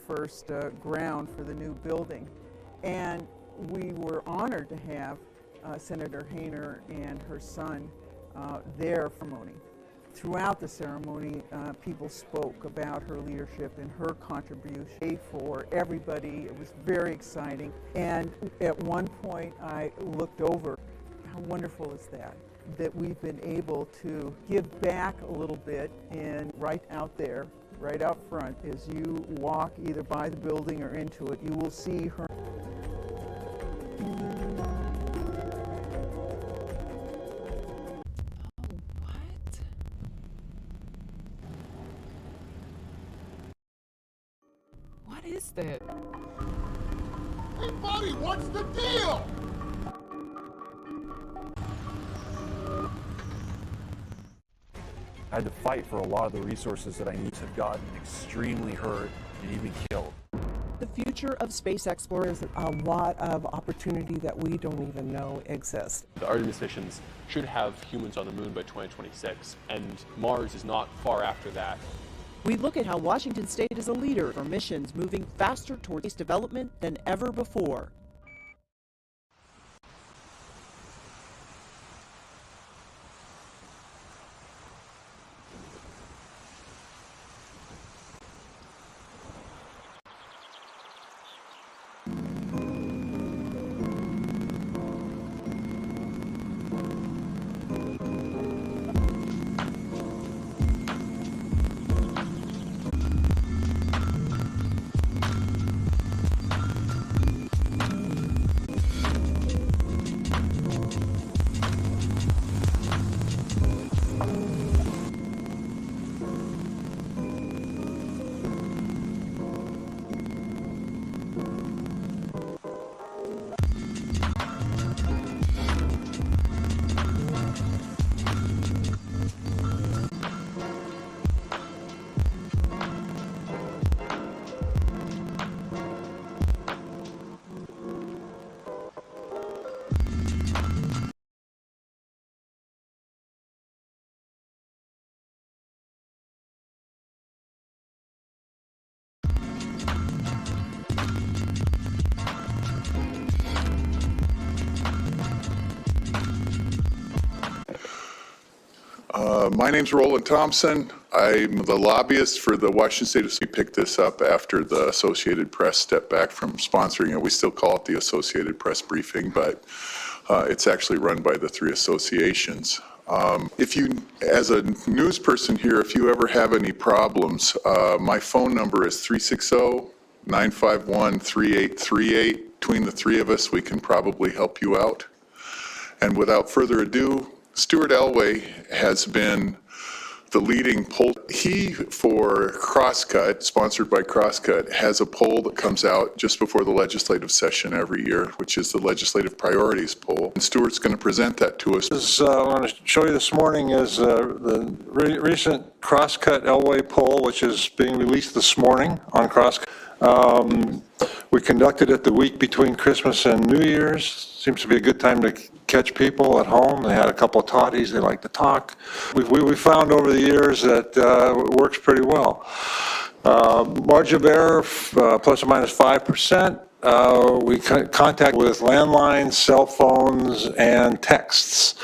first ground for the new building. And we were honored to have Senator Hayner and her son there for the ceremony. Throughout the ceremony, people spoke about her leadership and her contribution for everybody. It was very exciting. And at one point, I looked over. How wonderful is that we've been able to give back a little bit, and right out there, right out front, as you walk either by the building or into it, you will see her. What is that? Hey buddy, what's the deal? I had to fight for a lot of the resources that I need. Have gotten extremely hurt and even killed. The future of space exploration is a lot of opportunity that we don't even know exists. The Artemis missions should have humans on the moon by 2026, and Mars is not far after that. We look at how Washington State is a leader for missions moving faster towards space development than ever before. My name's Roland Thompson. I'm the lobbyist for the Washington State. We picked this up after the Associated Press stepped back from sponsoring it. We still call it the Associated Press Briefing, but it's actually run by the three associations. If you, as a news person here, if you ever have any problems, my phone number is 360-951-3838. Between the three of us, we can probably help you out. And without further ado, Stuart Elway has been the leading poll. He, for Crosscut, sponsored by Crosscut, has a poll that comes out just before the legislative session every year, which is the Legislative Priorities Poll. And Stuart's going to present that to us. What I want to show you this morning is the recent Crosscut Elway poll, which is being released this morning on Crosscut. We conducted it the week between Christmas and New Year's. Seems to be a good time to catch people at home. They had a couple of toddies, they like to talk. We found over the years that it works pretty well. Margin of error, plus or minus 5%. We contact with landlines, cell phones, and texts.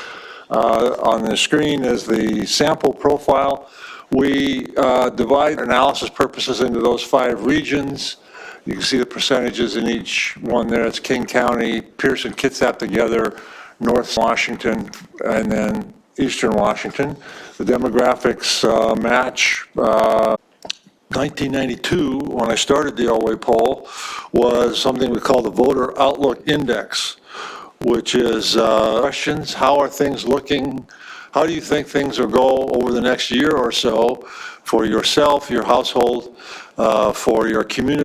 On the screen is the sample profile. We divide analysis purposes into those 5 regions. You can see the percentages in each one there. It's King County, Pearson, Kitsap together, North Washington, and then Eastern Washington. The demographics match. 1992, when I started the Elway poll, was something we call the Voter Outlook Index, which is questions, how are things looking? How do you think things will go over the next year or so for yourself, your household, for your community?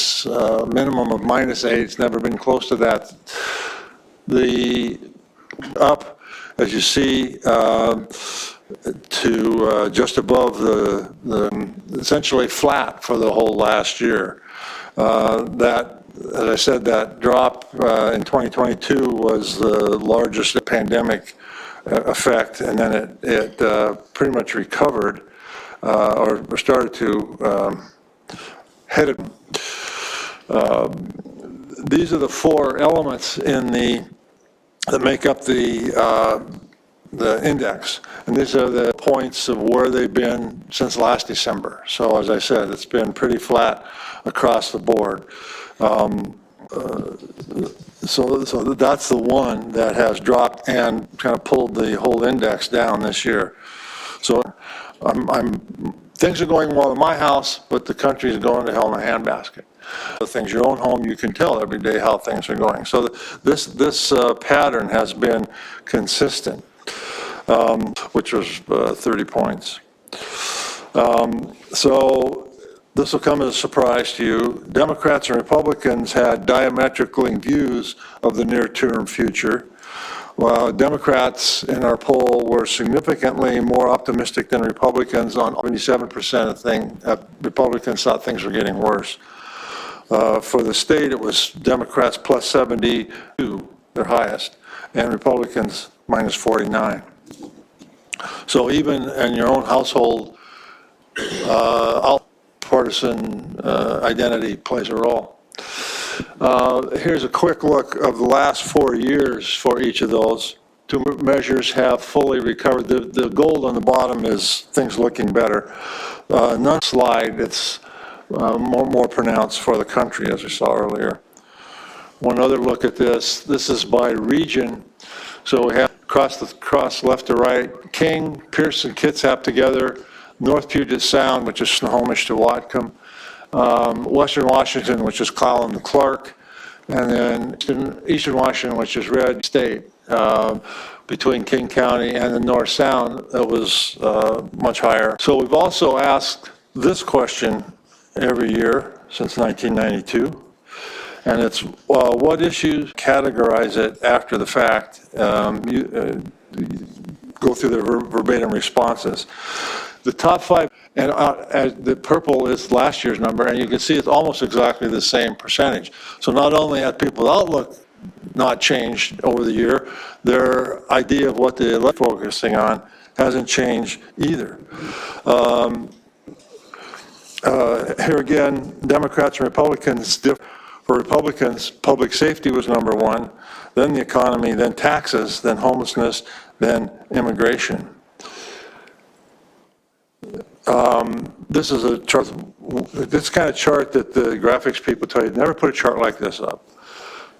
Minimum of -8, it's never been close to that. The up, as you see, to just above the essentially flat for the whole last year. That, as I said, that drop in 2022 was the largest pandemic effect, and then it pretty much recovered or started to head it. These are the four elements that make up the index. And these are the points of where they've been since last December. So as I said, it's been pretty flat across the board. So that's the one that has dropped and kind of pulled the whole index down this year. So things are going well in my house, but the country is going to hell in a handbasket. The things your own home, you can tell every day how things are going. So this pattern has been consistent, which was 30 points. So this will come as a surprise to you. Democrats and Republicans had diametrically views of the near-term future. Well, Democrats in our poll were significantly more optimistic than Republicans. On 77% of things, Republicans thought things were getting worse. For the state, it was Democrats plus 72, their highest, and Republicans minus 49. So even in your own household, partisan identity plays a role. Here's a quick look of the last 4 years for each of those. Two measures have fully recovered. The gold on the bottom is things looking better. None slide, it's more pronounced for the country, as we saw earlier. One other look at this. This is by region. So we have cross left to right, King, Pierce, and Kitsap together, North Puget Sound, which is Snohomish to Whatcom, Western Washington, which is Clallam to Clark, and then Eastern Washington, which is Red State. Between King County and the North Sound, it was much higher. So we've also asked this question every year since 1992, and it's what issues categorize it after the fact. You go through the verbatim responses. The top five, and the purple is last year's number, and you can see it's almost exactly the same percentage. So not only have people's outlook not changed over the year, their idea of what they're focusing on hasn't changed either. Here again, Democrats and Republicans, for Republicans, public safety was number one, then the economy, then taxes, then homelessness, then immigration. This is a chart, this kind of chart that the graphics people tell you, never put a chart like this up.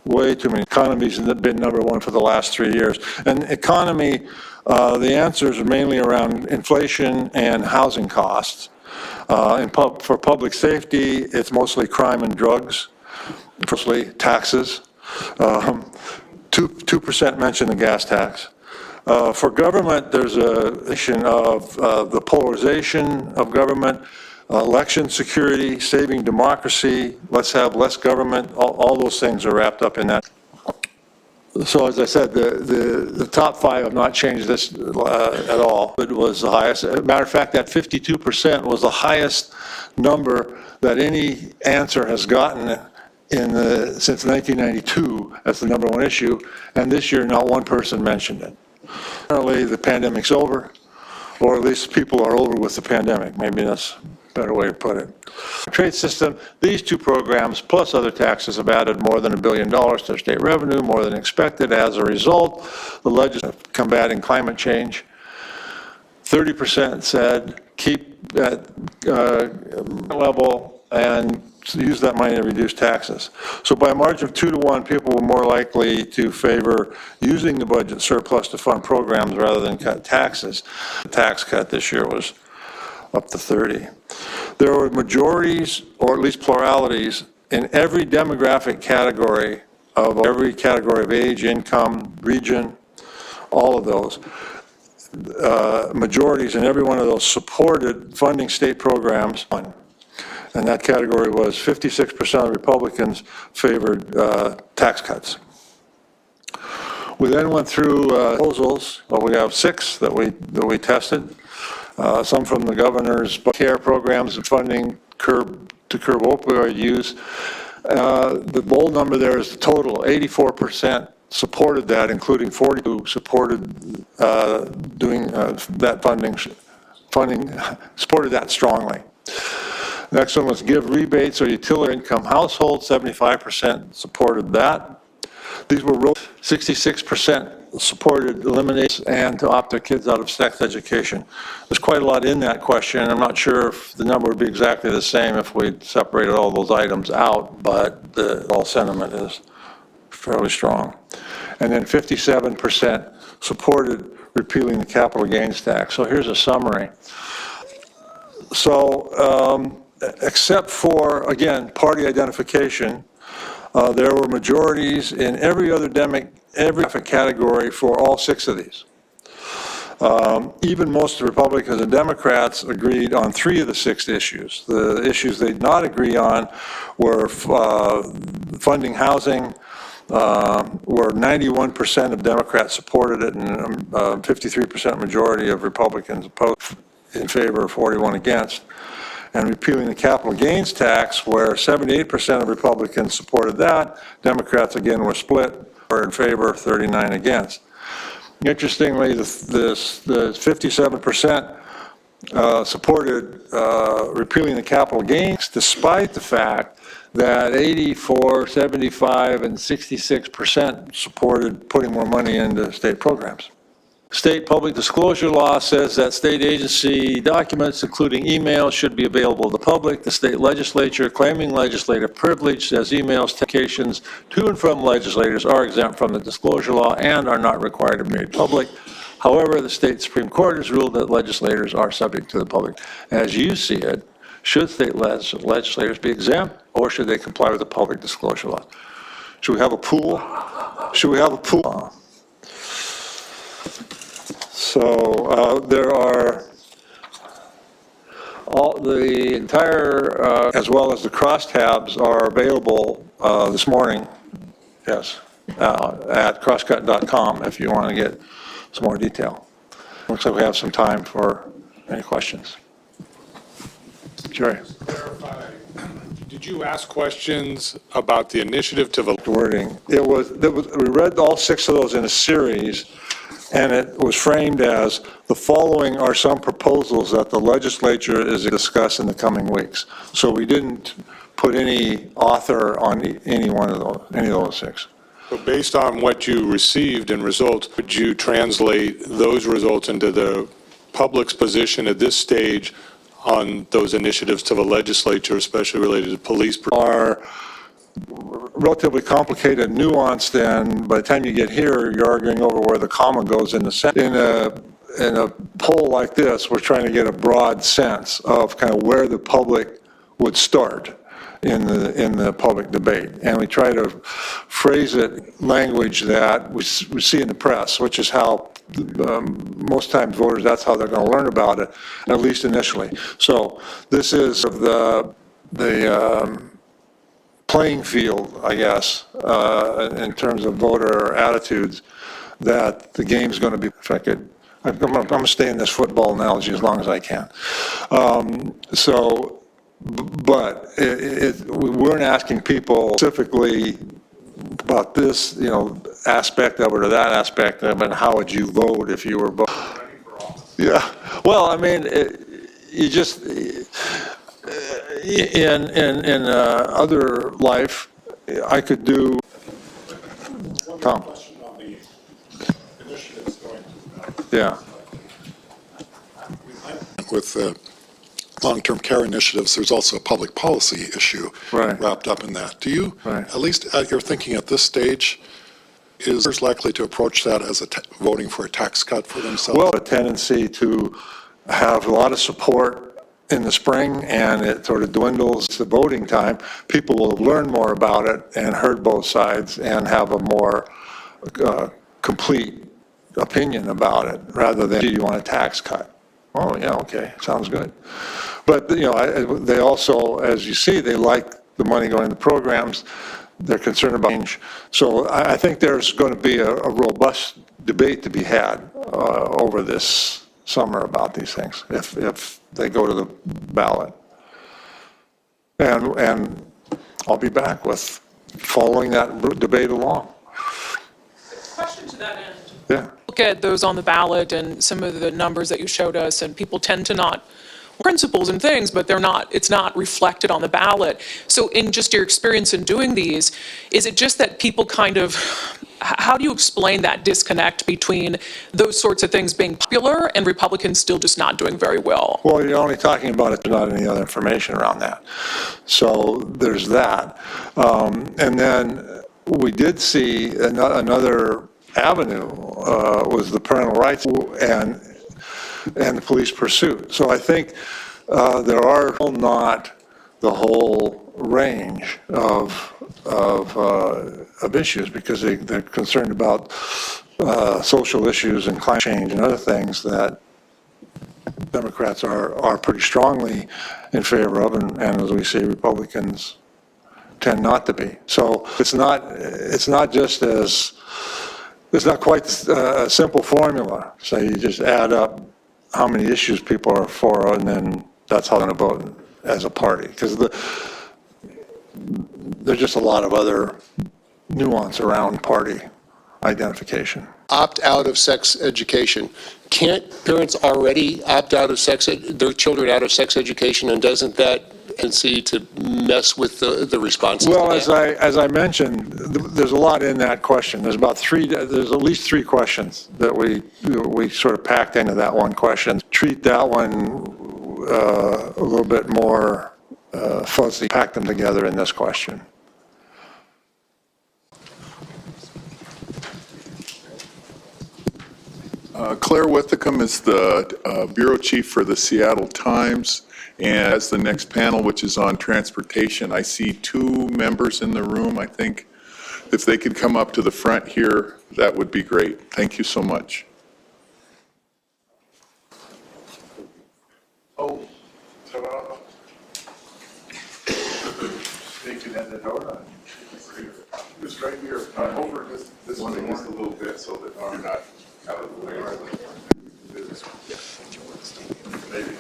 Way too many economies have been number one for the last 3 years. And economy, the answers are mainly around inflation and housing costs. For public safety, it's mostly crime and drugs, mostly taxes. 2% mention the gas tax. For government, there's a issue of the polarization of government, election security, saving democracy, let's have less government, all those things are wrapped up in that. So as I said, the top five have not changed this at all. It was the highest. As a matter of fact, that 52% was the highest number that any answer has gotten since 1992 as the number one issue, and this year not one person mentioned it. Apparently the pandemic's over, or at least people are over with the pandemic. Maybe that's a better way to put it. Trade system, these two programs plus other taxes have added more than $1 billion to state revenue, more than expected. As a result, the legislature combating climate change, 30% said keep at level and use that money to reduce taxes. So by a margin of 2 to 1, people were more likely to favor using the budget surplus to fund programs rather than cut taxes. The tax cut this year was up to 30. There were majorities, or at least pluralities, in every demographic category of every category of age, income, region, all of those. Majorities in every one of those supported funding state programs. And that category was 56% of Republicans favored tax cuts. We then went through proposals. We have 6 that we tested. Some from the governor's care programs and funding to curb opioid use. The bold number there is the total. 84% supported that, including 42 supported doing that funding supported that strongly. Next one was give rebates or utility income households, 75% supported that. These were 66% supported eliminates and to opt their kids out of sex education. There's quite a lot in that question. I'm not sure if the number would be exactly the same if we separated all those items out, but the all sentiment is fairly strong. And then 57% supported repealing the capital gains tax. So here's a summary. So except for, again, party identification, there were majorities in every other category for all 6 of these. Even most Republicans and Democrats agreed on 3 of the 6 issues. The issues they did not agree on were funding housing, where 91% of Democrats supported it and 53% majority of Republicans opposed, in favor, 41 against. And repealing the capital gains tax, where 78% of Republicans supported that. Democrats, again, were split, were in favor, 39 against. Interestingly, the 57% supported repealing the capital gains, despite the fact that 84, 75, and 66% supported putting more money into state programs. State public disclosure law says that state agency documents, including emails, should be available to the public. The state legislature, claiming legislative privilege, says emails, communications to and from legislators are exempt from the disclosure law and are not required to be made public. However, the state Supreme Court has ruled that legislators are subject to the public. As you see it, should state legislators be exempt, or should they comply with the public disclosure law? Should we have a pool? Should we have a pool? So there are all the entire, as well as the crosstabs are available this morning, yes, at crosscut.com if you want to get some more detail. Looks like we have some time for any questions. Jerry. Did you ask questions about the initiative to vote? Wording. We read all 6 of those in a series, and it was framed as the following are some proposals that the legislature is discuss in the coming weeks. So we didn't put any author on any of those 6. So based on what you received and results, would you translate those results into the public's position at this stage on those initiatives to the legislature, especially related to police? Are relatively complicated, nuanced, and by the time you get here, you're arguing over where the comma goes in the sentence. In a poll like this, we're trying to get a broad sense of kind of where the public would start in the public debate, and we try to phrase it language that we see in the press, which is how most times voters, that's how they're going to learn about it, at least initially. So this is the playing field, I guess, in terms of voter attitudes, that the game's going to be, if I could, I'm going to stay in this football analogy as long as I can. But we weren't asking people specifically about this, aspect of it or that aspect of it, and how would you vote if you were voting? Yeah, well, I mean, you just, in other life, I could do, Tom. Yeah. With long-term care initiatives, there's also a public policy issue wrapped up in that. Do you, at least at your thinking at this stage, is voters likely to approach that as voting for a tax cut for themselves? Well, a tendency to have a lot of support in the spring, and it sort of dwindles to voting time. People will learn more about it and heard both sides and have a more complete opinion about it, rather than, do you want a tax cut? Oh, yeah, okay, sounds good. But, they also, as you see, they like the money going to programs. They're concerned about change. So I think there's going to be a robust debate to be had over this summer about these things, if they go to the ballot. And I'll be back with following that debate along. Question to that end. Yeah. Look at those on the ballot and some of the numbers that you showed us, and people tend to not principles and things, but it's not reflected on the ballot. So in just your experience in doing these, is it just that people kind of, how do you explain that disconnect between those sorts of things being popular and Republicans still just not doing very well? Well, you're only talking about it, there's not any other information around that. So there's that. And then we did see another avenue was the parental rights and the police pursuit. So I think there are not the whole range of issues because they're concerned about social issues and climate change and other things that Democrats are pretty strongly in favor of, and as we see, Republicans tend not to be. So it's not quite a simple formula. So you just add up how many issues people are for, and then that's how they're going to vote as a party. Because there's just a lot of other nuance around party identification. Opt out of sex education. Can't parents already opt out of their children out of sex education, and doesn't that tendency to mess with the responses? Well, as I mentioned, there's a lot in that question. There's at least three questions that we sort of packed into that one question. Treat that one a little bit more fuzzy, pack them together in this question. Claire Withicum is the bureau chief for the Seattle Times, and as the next panel, which is on transportation, I see two members in the room. I think if they could come up to the front here, that would be great. Thank you so much. Oh, they can end it out on. Just right here, over this one, just a little bit so that I'm not out of the way. Maybe.